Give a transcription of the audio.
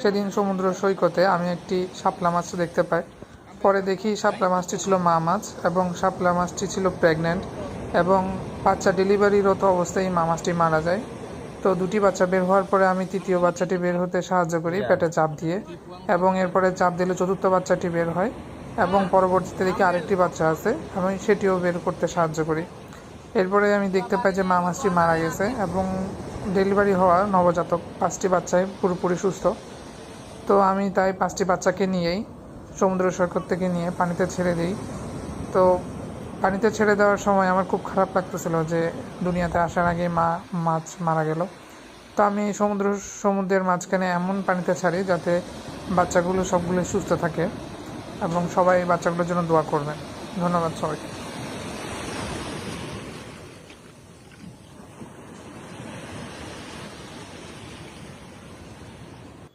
সেদিন সমুদ্র সৈকতে আমি একটি শাপলা মাছ দেখতে পাই। পরে দেখি শাপলা মাছটি ছিল মা মাছ এবং শাপলা মাছটি ছিল প্রেগন্যান্ট এবং বাচ্চা ডেলিভারিরত অবস্থায় মা মাছটি মারা যায়। তো দুটি বাচ্চা বের হওয়ার পরে আমি তৃতীয় বাচ্চাটি বের হতে সাহায্য করি পেটে চাপ দিয়ে, এবং এরপরে চাপ দিলে চতুর্থ বাচ্চাটি বের হয় এবং পরবর্তীতে দেখি আরেকটি বাচ্চা আছে, আমি সেটিও বের করতে সাহায্য করি। এরপরে আমি দেখতে পাই যে মা মাছটি মারা গেছে এবং ডেলিভারি হওয়া নবজাতক 5টি বাচ্চাই পুরোপুরি সুস্থ। তো আমি তাই 5টি বাচ্চাকে নিয়েই সমুদ্র সৈকত থেকে নিয়ে পানিতে ছেড়ে দিই। তো পানিতে ছেড়ে দেওয়ার সময় আমার খুব খারাপ লাগতেছিল যে দুনিয়াতে আসার আগে মাছ মারা গেল। তো আমি সমুদ্রের মাঝখানে এমন পানিতে ছাড়ি যাতে বাচ্চাগুলো সবগুলো সুস্থ থাকে, এবং সবাই বাচ্চাগুলোর জন্য দোয়া করবেন। ধন্যবাদ সবাইকে।